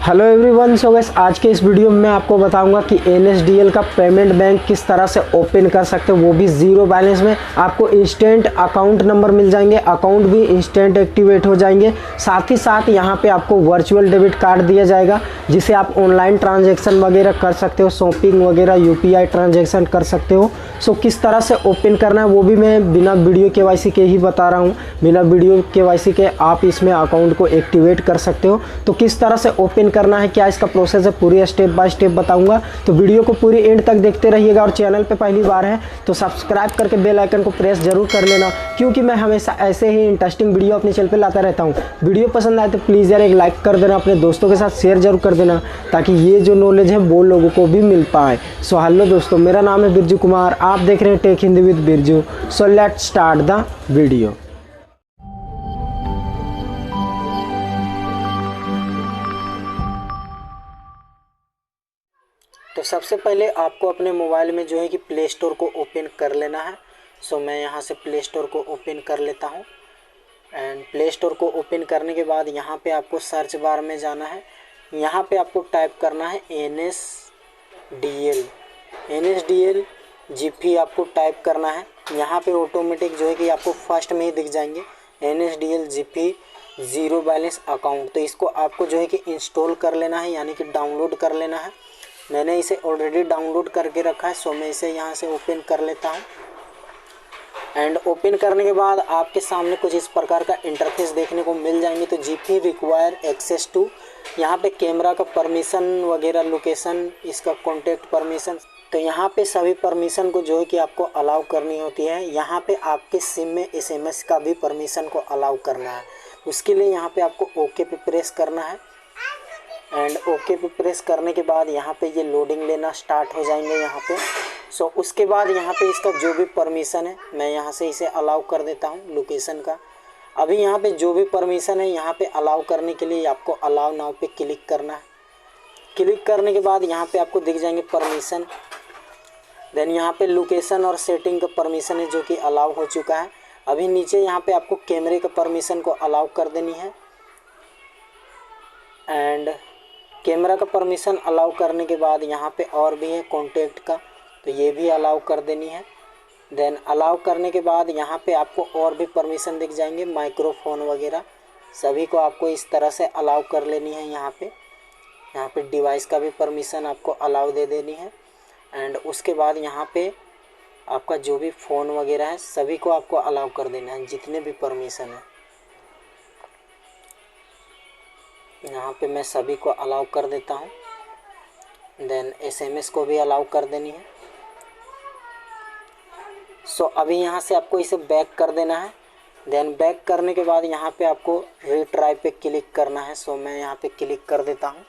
Hello everyone. So guys आज के इस वीडियो में मैं आपको बताऊंगा कि NSDL का पेमेंट बैंक किस तरह से ओपन कर सकते हो, वो भी ज़ीरो बैलेंस में। आपको इंस्टेंट अकाउंट नंबर मिल जाएंगे, अकाउंट भी इंस्टेंट एक्टिवेट हो जाएंगे। साथ ही साथ यहाँ पे आपको वर्चुअल डेबिट कार्ड दिया जाएगा जिसे आप ऑनलाइन ट्रांजैक्शन वगैरह कर सकते हो, शॉपिंग वगैरह UPI ट्रांजैक्शन कर सकते हो। सो किस तरह से ओपन करना है वो भी मैं बिना वीडियो KYC के ही बता रहा हूँ। बिना वीडियो KYC के आप इसमें अकाउंट को एक्टिवेट कर सकते हो। तो किस तरह से ओपन करना है, क्या इसका प्रोसेस है, पूरी स्टेप बाय स्टेप बताऊंगा। तो वीडियो को पूरी एंड तक देखते रहिएगा और चैनल पे पहली बार है तो सब्सक्राइब करके बेल आइकन को प्रेस जरूर कर लेना, क्योंकि मैं हमेशा ऐसे ही इंटरेस्टिंग वीडियो अपने चैनल पे लाता रहता हूँ। वीडियो पसंद आए तो प्लीज़ यार एक लाइक कर देना, अपने दोस्तों के साथ शेयर जरूर कर देना ताकि ये जो नॉलेज है वो लोगों को भी मिल पाए। सो हेलो दोस्तों, मेरा नाम है बिरजू कुमार, आप देख रहे हैं tech Hindi with Birju. So let's start the video. तो सबसे पहले आपको अपने मोबाइल में जो है कि प्ले स्टोर को ओपन कर लेना है। सो मैं यहाँ से प्ले स्टोर को ओपन कर लेता हूँ। एंड प्ले स्टोर को ओपन करने के बाद यहाँ पे आपको सर्च बार में जाना है। यहाँ पे आपको टाइप करना है NSDL GP आपको टाइप करना है। यहाँ पे ऑटोमेटिक जो है कि आपको फर्स्ट में ही दिख जाएंगे NSDL GP zero balance account. तो इसको आपको जो है कि इंस्टॉल कर लेना है, यानी कि डाउनलोड कर लेना है। मैंने इसे ऑलरेडी डाउनलोड करके रखा है। सो मैं इसे यहाँ से ओपन कर लेता हूँ। एंड ओपन करने के बाद आपके सामने कुछ इस प्रकार का इंटरफेस देखने को मिल जाएंगे। तो GP रिक्वायर एक्सेस टू, यहाँ पे कैमरा का परमिशन वगैरह, लोकेशन, इसका कॉन्टैक्ट परमिशन। तो यहाँ पे सभी परमिशन को जो है कि आपको अलाउ करनी होती है। यहाँ पे आपके सिम में SMS का भी परमिशन को अलाउ करना है। उसके लिए यहाँ पे आपको ओके पे प्रेस करना है। एंड ओके पे प्रेस करने के बाद यहाँ पे ये लोडिंग लेना स्टार्ट हो जाएंगे यहाँ पे। सो उसके बाद यहाँ पे इसका जो भी परमिशन है मैं यहाँ से इसे अलाउ कर देता हूँ लोकेशन का। अभी यहाँ पे जो भी परमिशन है यहाँ पे अलाउ करने के लिए आपको अलाउ नाउ पे क्लिक करना है। क्लिक करने के बाद यहाँ पे आपको दिख जाएंगे परमिशन। देन यहाँ पे लोकेशन और सेटिंग का परमिशन है जो कि अलाउ हो चुका है। अभी नीचे यहाँ पे आपको कैमरे का परमिशन को अलाउ कर देनी है। एंड कैमरा का परमिशन अलाउ करने के बाद यहाँ पे और भी है कॉन्टैक्ट का, तो ये भी अलाउ कर देनी है। देन अलाउ करने के बाद यहाँ पे आपको और भी परमिशन दिख जाएंगे, माइक्रोफोन वगैरह सभी को आपको इस तरह से अलाउ कर लेनी है। यहाँ पे डिवाइस का भी परमिशन आपको अलाउ दे देनी है। एंड उसके बाद यहाँ पे आपका जो भी फ़ोन वगैरह है सभी को आपको अलाउ कर देना है, जितने भी परमिशन है। यहाँ पे मैं सभी को अलाउ कर देता हूँ। देन SMS को भी अलाउ कर देनी है। सो अभी यहाँ से आपको इसे बैक कर देना है। देन बैक करने के बाद यहाँ पे आपको रीट्राई पे क्लिक करना है। सो मैं यहाँ पे क्लिक कर देता हूँ।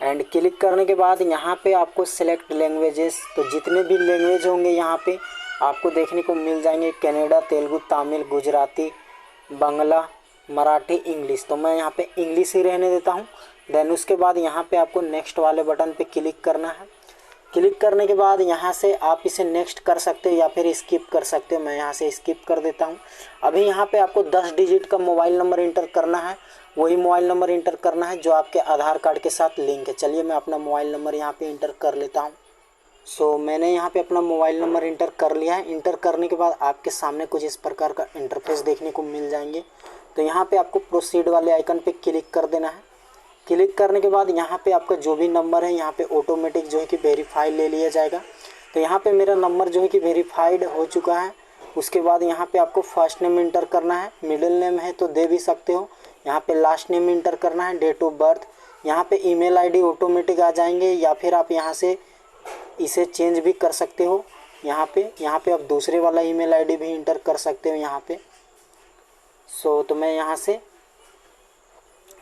एंड क्लिक करने के बाद यहाँ पे आपको सिलेक्ट लैंग्वेजेस, तो जितने भी लैंग्वेज होंगे यहाँ पे आपको देखने को मिल जाएंगे, कन्नड़ा, तेलुगु, तमिल, गुजराती, बांग्ला, मराठी, इंग्लिश। तो मैं यहाँ पे इंग्लिश ही रहने देता हूँ। देन उसके बाद यहाँ पे आपको नेक्स्ट वाले बटन पे क्लिक करना है। क्लिक करने के बाद यहाँ से आप इसे नेक्स्ट कर सकते हो या फिर स्किप कर सकते हो। मैं यहाँ से स्किप कर देता हूँ। अभी यहाँ पे आपको 10 डिजिट का मोबाइल नंबर इंटर करना है, वही मोबाइल नंबर इंटर करना है जो आपके आधार कार्ड के साथ लिंक है। चलिए मैं अपना मोबाइल नंबर यहाँ पे इंटर कर लेता हूँ। सो मैंने यहाँ पे अपना मोबाइल नंबर इंटर कर लिया है। इंटर करने के बाद आपके सामने कुछ इस प्रकार का इंटरफेस देखने को मिल जाएंगे। तो यहाँ पे आपको प्रोसीड वाले आइकन पे क्लिक कर देना है। क्लिक करने के बाद यहाँ पे आपका जो भी नंबर है यहाँ पे ऑटोमेटिक जो है कि वेरीफाई ले लिया जाएगा। तो यहाँ पे मेरा नंबर जो है कि वेरीफाइड हो चुका है। उसके बाद यहाँ पे आपको फर्स्ट नेम इंटर करना है, मिडिल नेम है तो दे भी सकते हो। यहाँ पे लास्ट नेम इंटर करना है, डेट ऑफ बर्थ। यहाँ पे ईमेल ID ऑटोमेटिक आ जाएंगे या फिर आप यहाँ से इसे चेंज भी कर सकते हो। यहाँ पे आप दूसरे वाला ईमेल ID भी इंटर कर सकते हो यहाँ पे। सो तो मैं यहाँ से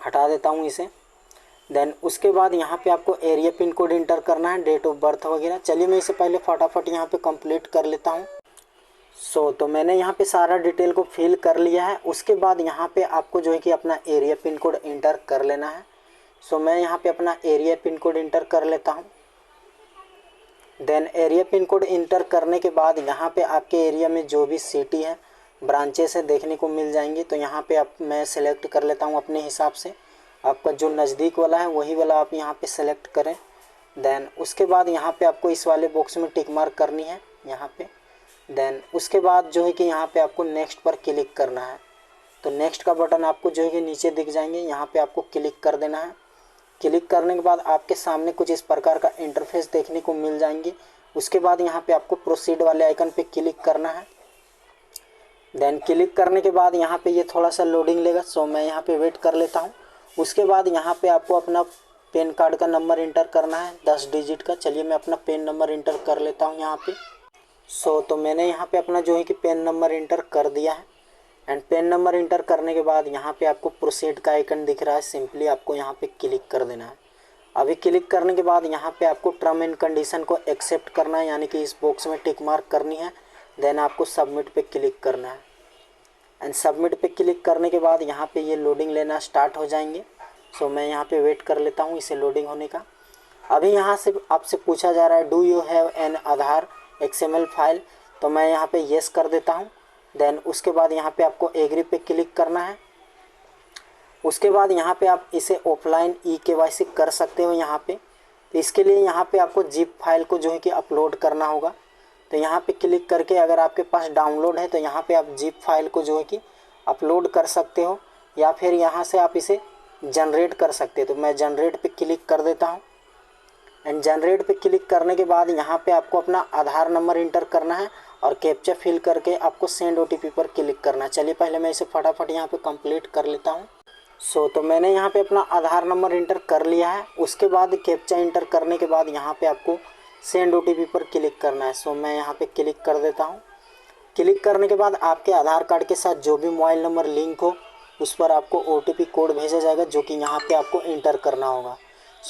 हटा देता हूँ इसे। देन उसके बाद यहाँ पे आपको एरिया पिन कोड इंटर करना है, डेट ऑफ बर्थ वगैरह। चलिए मैं इसे पहले फटाफट यहाँ पे कंप्लीट कर लेता हूँ। सो तो मैंने यहाँ पे सारा डिटेल को फिल कर लिया है। उसके बाद यहाँ पे आपको जो है कि अपना एरिया पिन कोड इंटर कर लेना है। सो मैं यहाँ पे अपना एरिया पिन कोड इंटर कर लेता हूँ। Then area pin code enter करने के बाद यहाँ पे आपके एरिया में जो भी सिटी है, ब्रांचेस है देखने को मिल जाएंगी। तो यहाँ पे मैं सेलेक्ट कर लेता हूँ अपने हिसाब से। आपका जो नज़दीक वाला है वही वाला आप यहाँ पे सेलेक्ट करें। देन उसके बाद यहाँ पे आपको इस वाले बॉक्स में टिक मार्क करनी है यहाँ पे। देन उसके बाद जो है कि यहाँ पे आपको नेक्स्ट पर क्लिक करना है। तो नेक्स्ट का बटन आपको जो है कि नीचे दिख जाएंगे, यहाँ पे आपको क्लिक कर देना है। क्लिक करने के बाद आपके सामने कुछ इस प्रकार का इंटरफेस देखने को मिल जाएंगे। उसके बाद यहाँ पे आपको प्रोसीड वाले आइकन पे क्लिक करना है। देन क्लिक करने के बाद यहाँ पे ये थोड़ा सा लोडिंग लेगा, सो मैं यहाँ पे वेट कर लेता हूँ। उसके बाद यहाँ पे आपको अपना पैन कार्ड का नंबर इंटर करना है 10 डिजिट का। चलिए मैं अपना पैन नंबर इंटर कर लेता हूँ यहाँ पे। तो मैंने यहाँ पे अपना जो है कि पैन नंबर इंटर कर दिया है। एंड पैन नंबर इंटर करने के बाद यहाँ पे आपको प्रोसीड का आइकन दिख रहा है, सिंपली आपको यहाँ पे क्लिक कर देना है। अभी क्लिक करने के बाद यहाँ पे आपको टर्म एंड कंडीशन को एक्सेप्ट करना है, यानी कि इस बॉक्स में टिक मार्क करनी है। देन आपको सबमिट पे क्लिक करना है। एंड सबमिट पे क्लिक करने के बाद यहाँ पे ये लोडिंग लेना स्टार्ट हो जाएंगे। सो मैं यहाँ पे वेट कर लेता हूँ इसे लोडिंग होने का। अभी यहाँ से आपसे पूछा जा रहा है do you have an Aadhaar XML file, तो मैं यहाँ पे येस कर देता हूँ। देन उसके बाद यहाँ पे आपको एग्री पे क्लिक करना है। उसके बाद यहाँ पे आप इसे ऑफलाइन eKYC कर सकते हो यहाँ पे। तो इसके लिए यहाँ पे आपको जिप फाइल को जो है कि अपलोड करना होगा। तो यहाँ पे क्लिक करके अगर आपके पास डाउनलोड है तो यहाँ पे आप जिप फाइल को जो है कि अपलोड कर सकते हो, या फिर यहाँ से आप इसे जनरेट कर सकते हो। तो मैं जनरेट पे क्लिक कर देता हूँ। एंड जनरेट पे क्लिक करने के बाद यहाँ पे आपको अपना आधार नंबर इंटर करना है और कैप्चा फिल करके आपको सेंड OTP पर क्लिक करना है। चलिए पहले मैं इसे फटाफट यहाँ पे कंप्लीट कर लेता हूँ। तो मैंने यहाँ पे अपना आधार नंबर इंटर कर लिया है। उसके बाद कैप्चा इंटर करने के बाद यहाँ पे आपको सेंड OTP पर क्लिक करना है। मैं यहाँ पे क्लिक कर देता हूँ। क्लिक करने के बाद आपके आधार कार्ड के साथ जो भी मोबाइल नंबर लिंक हो उस पर आपको OTP कोड भेजा जाएगा, जो कि यहाँ पे आपको इंटर करना होगा।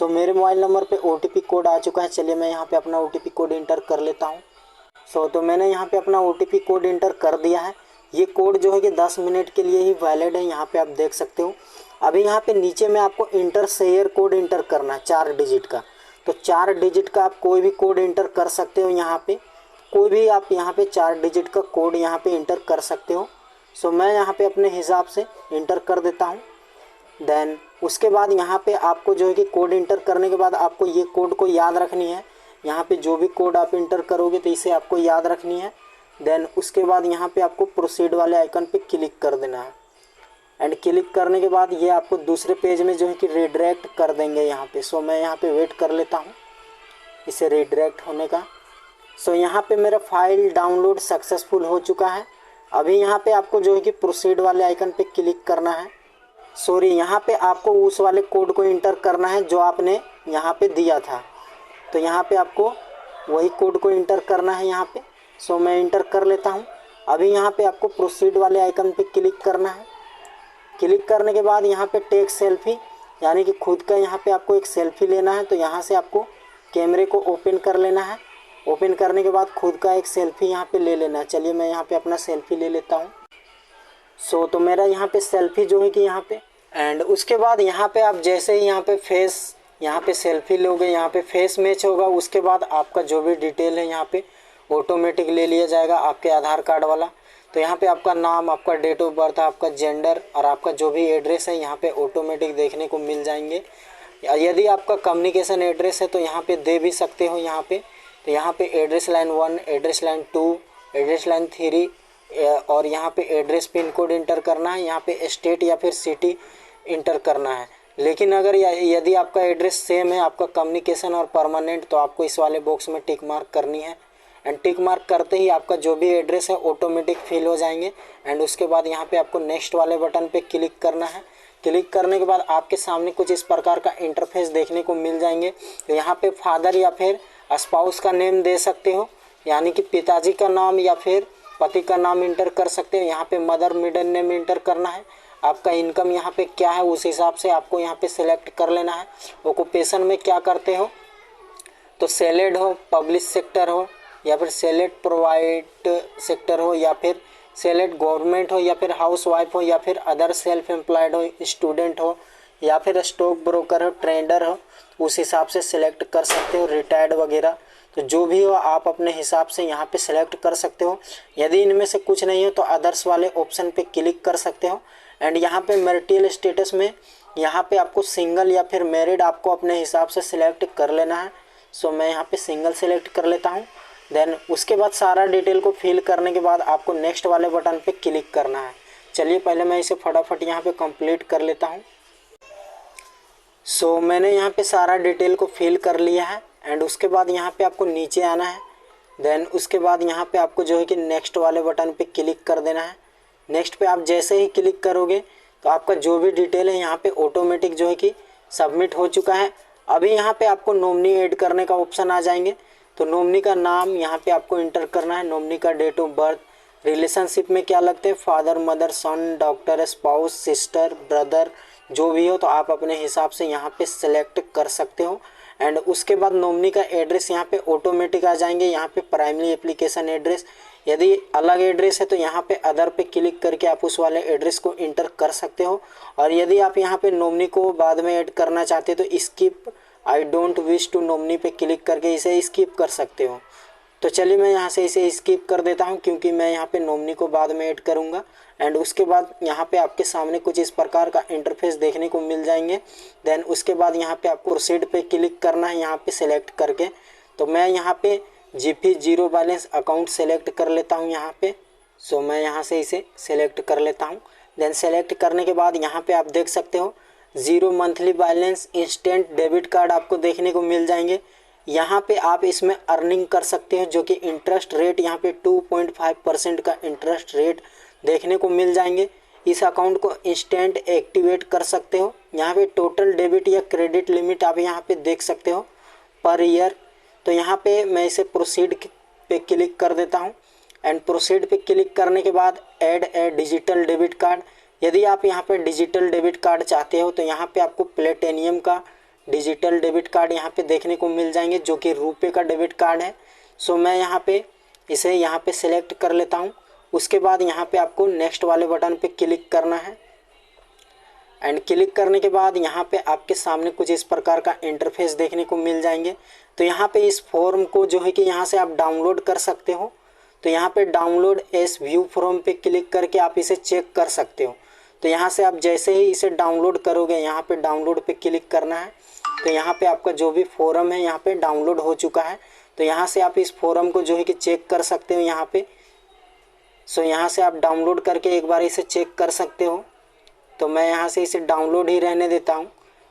मेरे मोबाइल नंबर पे OTP कोड आ चुका है। चलिए मैं यहाँ पे अपना OTP कोड इंटर कर लेता हूँ। तो मैंने यहाँ पे अपना OTP कोड इंटर कर दिया है। ये कोड जो है कि 10 मिनट के लिए ही वैलिड है, यहाँ पे आप देख सकते हो। अभी यहाँ पे नीचे में आपको इंटर शेयर कोड इंटर करना है 4 डिजिट का। तो 4 डिजिट का आप कोई भी कोड इंटर कर सकते हो यहाँ पे, कोई भी आप यहाँ पे 4 डिजिट का कोड यहाँ पे इंटर कर सकते हो। मैं यहाँ पे अपने हिसाब से इंटर कर देता हूँ। देन उसके बाद यहाँ पे आपको जो है कि कोड इंटर करने के बाद आपको ये कोड को याद रखनी है। यहाँ पे जो भी कोड आप इंटर करोगे तो इसे आपको याद रखनी है। देन उसके बाद यहाँ पे आपको प्रोसीड वाले आइकन पे क्लिक कर देना है। एंड क्लिक करने के बाद ये आपको दूसरे पेज में जो है कि रिडायरेक्ट कर देंगे यहाँ पे। मैं यहाँ पे वेट कर लेता हूँ इसे रिडायरेक्ट होने का। यहाँ पे मेरा फाइल डाउनलोड सक्सेसफुल हो चुका है। अभी यहाँ पे आपको जो है कि प्रोसीड वाले आइकन पे क्लिक करना है। यहाँ पे आपको उस वाले कोड को इंटर करना है जो आपने यहाँ पे दिया था। तो यहाँ पे आपको वही कोड को इंटर करना है यहाँ पे। मैं इंटर कर लेता हूँ। अभी यहाँ पे आपको प्रोसीड वाले आइकन पे क्लिक करना है। क्लिक करने के बाद यहाँ पे टेक सेल्फी, यानी कि खुद का यहाँ पे आपको एक सेल्फी लेना है। तो यहाँ से आपको कैमरे को ओपन कर लेना है। ओपन करने के बाद खुद का एक सेल्फी यहाँ पे ले लेना है। चलिए मैं यहाँ पे अपना सेल्फी ले लेता हूँ। तो मेरा यहाँ पे सेल्फी जो है कि यहाँ पे, एंड उसके बाद यहाँ पे आप जैसे ही यहाँ पे सेल्फी लोगे, यहाँ पे फेस मैच होगा। उसके बाद आपका जो भी डिटेल है यहाँ पे ऑटोमेटिक ले लिया जाएगा आपके आधार कार्ड वाला। तो यहाँ पे आपका नाम, आपका डेट ऑफ बर्थ, आपका जेंडर और आपका जो भी एड्रेस है यहाँ पे ऑटोमेटिक देखने को मिल जाएंगे। यदि आपका कम्युनिकेशन एड्रेस है तो यहाँ पे दे भी सकते हो यहाँ पे। तो यहाँ पे address line 1, address line 2, address line 3 और यहाँ पे एड्रेस पिन कोड इंटर करना है। यहाँ पे स्टेट या फिर सिटी इंटर करना है। लेकिन अगर यदि आपका एड्रेस सेम है, आपका कम्युनिकेशन और परमानेंट, तो आपको इस वाले बॉक्स में टिक मार्क करनी है। एंड टिक मार्क करते ही आपका जो भी एड्रेस है ऑटोमेटिक फिल हो जाएंगे। एंड उसके बाद यहाँ पे आपको नेक्स्ट वाले बटन पे क्लिक करना है। क्लिक करने के बाद आपके सामने कुछ इस प्रकार का इंटरफेस देखने को मिल जाएंगे। तो यहाँ पे फादर या फिर स्पाउस का नेम दे सकते हो, यानी कि पिताजी का नाम या फिर पति का नाम इंटर कर सकते हो। यहाँ पे मदर मिडल नेम इंटर करना है। आपका इनकम यहाँ पे क्या है उस हिसाब से आपको यहाँ पे सिलेक्ट कर लेना है। ऑक्यूपेशन में क्या करते हो, तो सैलड हो, पब्लिक सेक्टर हो, या फिर सैलड प्रोवाइड सेक्टर हो, या फिर सैलड गवर्नमेंट हो, या फिर हाउस वाइफ हो, या फिर अदर सेल्फ एम्प्लॉयड हो, स्टूडेंट हो, या फिर स्टॉक ब्रोकर हो, ट्रेडर हो, उस हिसाब से सिलेक्ट कर सकते हो, रिटायर्ड वगैरह। तो जो भी हो आप अपने हिसाब से यहाँ पे सिलेक्ट कर सकते हो। यदि इनमें से कुछ नहीं हो तो अदर्स वाले ऑप्शन पे क्लिक कर सकते हो। एंड यहाँ पे मैरिटल स्टेटस में यहाँ पे आपको सिंगल या फिर मैरिड आपको अपने हिसाब से सिलेक्ट कर लेना है। सो मैं यहाँ पे सिंगल सेलेक्ट कर लेता हूँ। देन उसके बाद सारा डिटेल को फिल करने के बाद आपको नेक्स्ट वाले बटन पे क्लिक करना है। चलिए पहले मैं इसे फटाफट यहाँ पे कंप्लीट कर लेता हूँ। सो मैंने यहाँ पे सारा डिटेल को फिल कर लिया है एंड उसके बाद यहाँ पे आपको नीचे आना है। देन उसके बाद यहाँ पे आपको जो है कि नेक्स्ट वाले बटन पे क्लिक कर देना है। नेक्स्ट पे आप जैसे ही क्लिक करोगे तो आपका जो भी डिटेल है यहाँ पे ऑटोमेटिक जो है कि सबमिट हो चुका है। अभी यहाँ पे आपको नॉमिनी ऐड करने का ऑप्शन आ जाएंगे। तो नॉमिनी का नाम यहाँ पे आपको इंटर करना है, नॉमिनी का डेट ऑफ बर्थ, रिलेशनशिप में क्या लगते हैं, फादर मदर सन डॉक्टर स्पाउस सिस्टर ब्रदर जो भी हो, तो आप अपने हिसाब से यहाँ पे सिलेक्ट कर सकते हो। एंड उसके बाद नॉमिनी का एड्रेस यहाँ पे ऑटोमेटिक आ जाएंगे। यहाँ पे प्राइमरी एप्लीकेशन एड्रेस, यदि अलग एड्रेस है तो यहाँ पे अदर पे क्लिक करके आप उस वाले एड्रेस को इंटर कर सकते हो। और यदि आप यहाँ पे नॉमिनी को बाद में ऐड करना चाहते हो तो skip I don't wish to nominee पे क्लिक करके इसे स्किप कर सकते हो। तो चलिए मैं यहाँ से इसे स्किप कर देता हूँ क्योंकि मैं यहाँ पे नॉमिनी को बाद में ऐड करूँगा। एंड उसके बाद यहाँ पे आपके सामने कुछ इस प्रकार का इंटरफेस देखने को मिल जाएंगे। देन उसके बाद यहाँ पे आपको प्रोसीड पे क्लिक करना है यहाँ पे सिलेक्ट करके। तो मैं यहाँ पे GP zero balance account select कर लेता हूँ यहाँ पे। सो मैं यहाँ से इसे सेलेक्ट कर लेता हूँ। देन सेलेक्ट करने के बाद यहाँ पे आप देख सकते हो 0 monthly balance instant debit card आपको देखने को मिल जाएंगे। यहाँ पे आप इसमें अर्निंग कर सकते हो जो कि इंटरेस्ट रेट यहाँ पे 2.5% का इंटरेस्ट रेट देखने को मिल जाएंगे। इस अकाउंट को इंस्टेंट एक्टिवेट कर सकते हो। यहाँ पे टोटल डेबिट या क्रेडिट लिमिट आप यहाँ पे देख सकते हो पर ईयर। तो यहाँ पे मैं इसे प्रोसीड पे क्लिक कर देता हूँ। एंड प्रोसीड पे क्लिक करने के बाद add a digital debit card, यदि आप यहाँ पे डिजिटल डेबिट कार्ड चाहते हो तो यहाँ पे आपको प्लेटिनियम का डिजिटल डेबिट कार्ड यहाँ पे देखने को मिल जाएंगे जो कि रुपए का डेबिट कार्ड है। सो मैं यहाँ पे इसे यहाँ पे सिलेक्ट कर लेता हूँ। उसके बाद यहाँ पे आपको नेक्स्ट वाले बटन पे क्लिक करना है। एंड क्लिक करने के बाद यहाँ पे आपके सामने कुछ इस प्रकार का इंटरफेस देखने को मिल जाएंगे। तो यहाँ पे इस फॉर्म को जो है कि यहाँ से आप डाउनलोड कर सकते हो। तो यहाँ पे डाउनलोड एस व्यू फॉर्म पे क्लिक करके आप इसे चेक कर सकते हो। तो यहाँ से आप जैसे ही इसे डाउनलोड करोगे यहाँ पे डाउनलोड पे क्लिक करना है। तो यहाँ पे आपका जो भी फॉर्म है यहाँ पे डाउनलोड हो चुका है। तो यहाँ से आप इस फॉर्म को जो है कि चेक कर सकते हो यहाँ पे। सो यहाँ से आप डाउनलोड करके एक बार इसे चेक कर सकते हो। तो मैं यहाँ से इसे डाउनलोड ही रहने देता हूँ।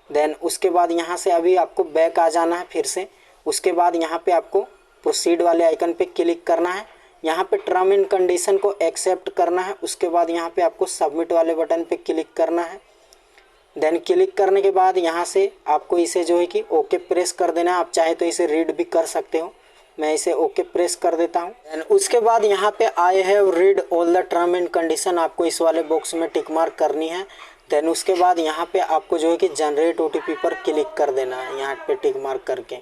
देन उसके बाद यहाँ से अभी आपको बैक आ जाना है फिर से। उसके बाद यहाँ पे आपको प्रोसीड वाले आइकन पे क्लिक करना है। यहाँ पे टर्म एंड कंडीशन को एक्सेप्ट करना है। उसके बाद यहाँ पे आपको सबमिट वाले बटन पे क्लिक करना है। देन क्लिक करने के बाद यहाँ से आपको इसे जो है कि ओके प्रेस कर देना है। आप चाहे तो इसे रीड भी कर सकते हो। मैं इसे ओके प्रेस कर देता हूँ। एंड उसके बाद यहाँ पे I have read all the term and condition आपको इस वाले बॉक्स में टिक मार्क करनी है। देन उसके बाद यहाँ पे आपको जो है कि जनरेट ओटीपी पर क्लिक कर देना है यहाँ पे टिक मार्क करके।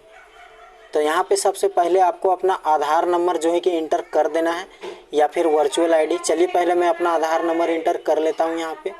तो यहाँ पे सबसे पहले आपको अपना आधार नंबर जो है कि इंटर कर देना है या फिर वर्चुअल आईडी। चलिए पहले मैं अपना आधार नंबर इंटर कर लेता हूँ यहाँ पे।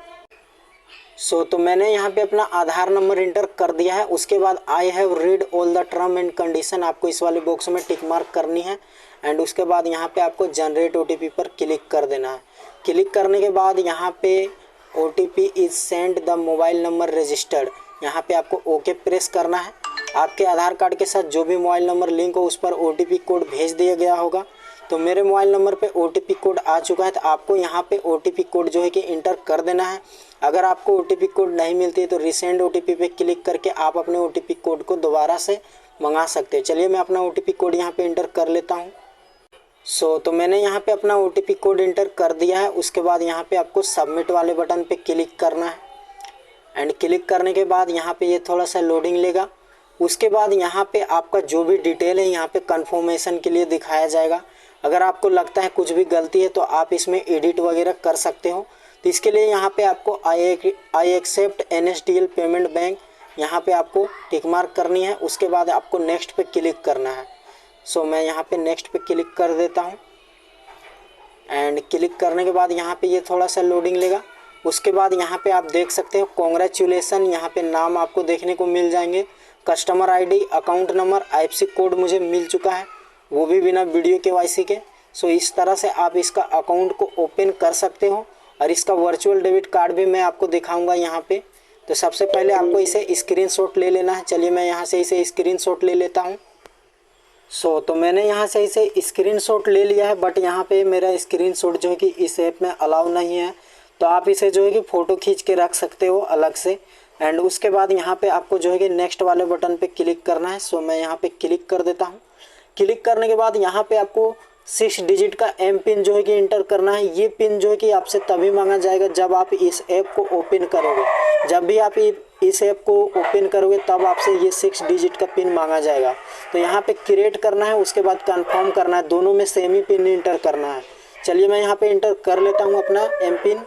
तो मैंने यहाँ पे अपना आधार नंबर इंटर कर दिया है। उसके बाद I have read all the term and condition आपको इस वाले बॉक्स में टिक मार्क करनी है। एंड उसके बाद यहाँ पे आपको जनरेट ओटीपी पर क्लिक कर देना है। क्लिक करने के बाद यहाँ पे OTP is send the mobile number registered, यहाँ पे आपको ओके प्रेस करना है। आपके आधार कार्ड के साथ जो भी मोबाइल नंबर लिंक हो उस पर ओटीपी कोड भेज दिया गया होगा। तो मेरे मोबाइल नंबर पे ओटीपी कोड आ चुका है। तो आपको यहाँ पे ओटीपी कोड जो है कि इंटर कर देना है। अगर आपको ओटीपी कोड नहीं मिलती है तो रिसेंड ओटीपी पे क्लिक करके आप अपने ओटीपी कोड को दोबारा से मंगा सकते हैं। चलिए मैं अपना ओटीपी कोड यहाँ पे इंटर कर लेता हूँ। तो मैंने यहाँ पे अपना ओटीपी कोड इंटर कर दिया है। उसके बाद यहाँ पे आपको सबमिट वाले बटन पे क्लिक करना है। एंड क्लिक करने के बाद यहाँ पे ये थोड़ा सा लोडिंग लेगा। उसके बाद यहाँ पे आपका जो भी डिटेल है यहाँ पे कंफर्मेशन के लिए दिखाया जाएगा। अगर आपको लगता है कुछ भी गलती है तो आप इसमें एडिट वगैरह कर सकते हो। तो इसके लिए यहाँ पे आपको I accept NSDL payment bank यहाँ पे आपको टिक मार्क करनी है। उसके बाद आपको नेक्स्ट पे क्लिक करना है। मैं यहाँ पे नेक्स्ट पे क्लिक कर देता हूँ। एंड क्लिक करने के बाद यहाँ पे ये थोड़ा सा लोडिंग लेगा। उसके बाद यहाँ पे आप देख सकते हो कॉन्ग्रेचुलेसन, यहाँ पे नाम आपको देखने को मिल जाएंगे। Customer ID, account number, IFSC code मुझे मिल चुका है, वो भी बिना वीडियो KYC के। इस तरह से आप इसका अकाउंट को ओपन कर सकते हो। और इसका वर्चुअल डेबिट कार्ड भी मैं आपको दिखाऊंगा यहाँ पे। तो सबसे पहले आपको इसे स्क्रीनशॉट ले लेना है। चलिए मैं यहाँ से इसे स्क्रीनशॉट ले लेता हूँ। तो मैंने यहाँ से इसे स्क्रीनशॉट ले लिया है, बट यहाँ पे मेरा स्क्रीनशॉट जो है कि इस ऐप में अलाउ नहीं है। तो आप इसे जो है कि फ़ोटो खींच के रख सकते हो अलग से। एंड उसके बाद यहाँ पे आपको जो है कि नेक्स्ट वाले बटन पे क्लिक करना है। सो मैं यहाँ पे क्लिक कर देता हूँ। क्लिक करने के बाद यहाँ पे आपको 6 डिजिट का एम पिन जो है कि इंटर करना है। ये पिन जो है कि आपसे तभी मांगा जाएगा जब आप इस ऐप को ओपन करोगे। जब भी आप इस ऐप को ओपन करोगे तब आपसे ये 6 डिजिट का पिन मांगा जाएगा। तो यहाँ पे क्रिएट करना है, उसके बाद कंफर्म करना है। दोनों में सेम ही पिन इंटर करना है। चलिए मैं यहाँ पे इंटर कर लेता हूँ अपना एम पिन।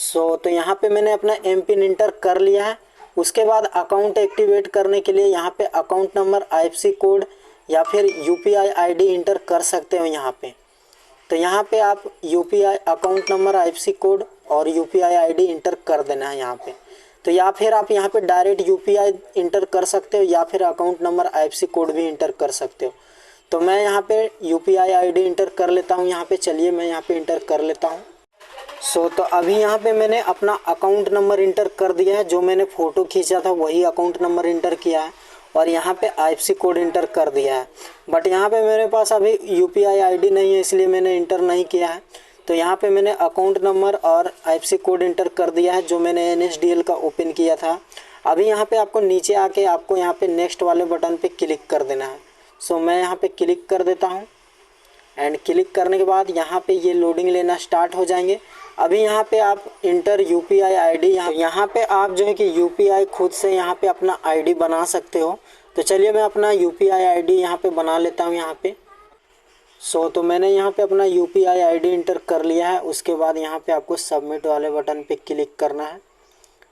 तो यहाँ पे मैंने अपना एम पिन इंटर कर लिया है। उसके बाद अकाउंट एक्टिवेट करने के लिए यहाँ पे अकाउंट नंबर, IFSC कोड या फिर UPI ID इंटर कर सकते हो यहाँ पे। तो यहाँ पे आप UPI account number, IFSC code और UPI ID इंटर कर देना है यहाँ पे। तो या फिर आप यहाँ पे डायरेक्ट UPI इंटर कर सकते हो या फिर अकाउंट नंबर, IFSC कोड भी इंटर कर सकते हो। तो मैं यहाँ पे UPI ID इंटर कर लेता हूँ यहाँ पे। चलिए मैं यहाँ पे इंटर कर लेता हूँ। तो अभी यहाँ पे मैंने अपना अकाउंट नंबर इंटर कर दिया है। जो मैंने फ़ोटो खींचा था वही अकाउंट नंबर इंटर किया है और यहाँ पे IFSC कोड इंटर कर दिया है। बट यहाँ पे मेरे पास अभी UPI ID नहीं है, इसलिए मैंने इंटर नहीं किया है। तो यहाँ पे मैंने अकाउंट नंबर और IFSC कोड इंटर कर दिया है जो मैंने NSDL का ओपन किया था। अभी यहाँ पे आपको नीचे आके आपको यहाँ पे नेक्स्ट वाले बटन पे क्लिक कर देना है। मैं यहाँ पे क्लिक कर देता हूँ। एंड क्लिक करने के बाद यहाँ पे ये लोडिंग लेना स्टार्ट हो जाएंगे। अभी यहाँ पे आप इंटर UPI ID, यहाँ पे आप जो है कि UPI खुद से यहाँ पे अपना ID बना सकते हो। तो चलिए मैं अपना UPI ID यहाँ पे बना लेता हूँ यहाँ पे। तो मैंने यहाँ पे अपना UPI ID इंटर कर लिया है। उसके बाद यहाँ पे आपको सबमिट वाले बटन पे क्लिक करना है।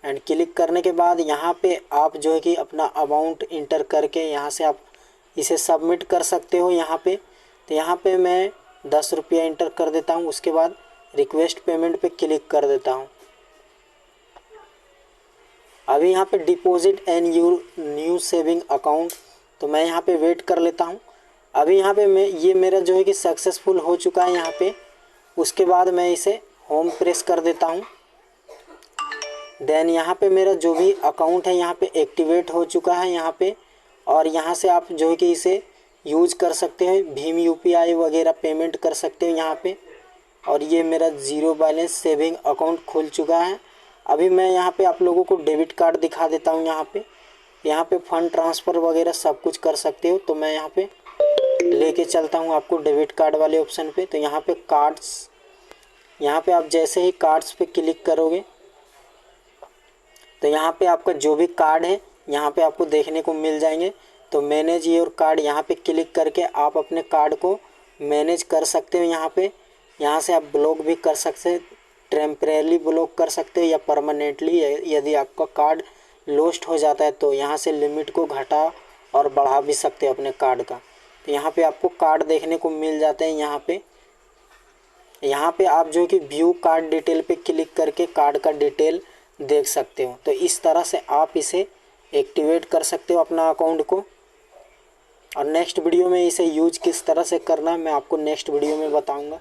एंड क्लिक करने के बाद यहाँ पे आप जो है कि अपना अमाउंट इंटर करके यहाँ से आप इसे सबमिट कर सकते हो यहाँ पे। तो यहाँ पे मैं 10 रुपया इंटर कर देता हूँ। उसके बाद रिक्वेस्ट पेमेंट पे क्लिक कर देता हूँ। अभी यहाँ पे deposit and new saving account, तो मैं यहाँ पे वेट कर लेता हूँ। अभी यहाँ पे ये मेरा जो है कि सक्सेसफुल हो चुका है यहाँ पे। उसके बाद मैं इसे होम प्रेस कर देता हूँ। देन यहाँ पे मेरा जो भी अकाउंट है यहाँ पे एक्टिवेट हो चुका है यहाँ पे। और यहाँ से आप जो है कि इसे यूज कर सकते हो, भीम UPI वगैरह पेमेंट कर सकते हो यहाँ पे। और ये मेरा 0 बैलेंस सेविंग अकाउंट खुल चुका है। अभी मैं यहाँ पे आप लोगों को डेबिट कार्ड दिखा देता हूँ यहाँ पे फ़ंड ट्रांसफ़र वगैरह सब कुछ कर सकते हो। तो मैं यहाँ पे लेके चलता हूँ आपको डेबिट कार्ड वाले ऑप्शन पे। तो यहाँ पे कार्ड्स, यहाँ पे आप जैसे ही कार्ड्स पे क्लिक करोगे तो यहाँ पे आपका जो भी कार्ड है यहाँ पे आपको देखने को मिल जाएंगे। तो मैनेज योर कार्ड, यहाँ पे क्लिक करके आप अपने कार्ड को मैनेज कर सकते हो यहाँ पे। यहाँ से आप ब्लॉक भी कर सकते हो, टेम्परेरी ब्लॉक कर सकते हो या परमानेंटली। यदि आपका कार्ड लॉस्ट हो जाता है तो यहाँ से लिमिट को घटा और बढ़ा भी सकते हो अपने कार्ड का। तो यहाँ पे आपको कार्ड देखने को मिल जाते हैं यहाँ पे आप जो कि व्यू कार्ड डिटेल पे क्लिक करके कार्ड का डिटेल देख सकते हो। तो इस तरह से आप इसे एक्टिवेट कर सकते हो अपना अकाउंट को। और नेक्स्ट वीडियो में इसे यूज किस तरह से करना है मैं आपको नेक्स्ट वीडियो में बताऊंगा।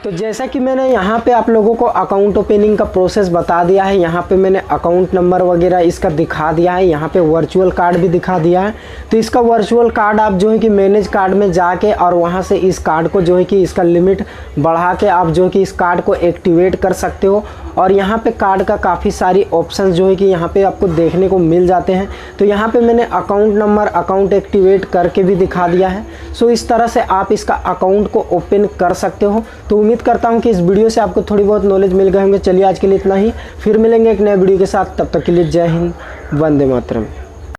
तो जैसा कि मैंने यहाँ पे आप लोगों को अकाउंट ओपनिंग का प्रोसेस बता दिया है। यहाँ पे मैंने अकाउंट नंबर वगैरह इसका दिखा दिया है। यहाँ पे वर्चुअल कार्ड भी दिखा दिया है। तो इसका वर्चुअल कार्ड आप जो है कि मैनेज कार्ड में जाके और वहाँ से इस कार्ड को जो है कि इसका लिमिट बढ़ा के आप जो है कि इस कार्ड को एक्टिवेट कर सकते हो। और यहाँ पे कार्ड का काफ़ी सारी ऑप्शन जो है कि यहाँ पे आपको देखने को मिल जाते हैं। तो यहाँ पे मैंने अकाउंट नंबर, अकाउंट एक्टिवेट करके भी दिखा दिया है। इस तरह से आप इसका अकाउंट को ओपन कर सकते हो। तो उम्मीद करता हूँ कि इस वीडियो से आपको थोड़ी बहुत नॉलेज मिल गए होंगे। चलिए आज के लिए इतना ही, फिर मिलेंगे एक नए वीडियो के साथ। तब तक के लिए जय हिंद, वंदे मातरम।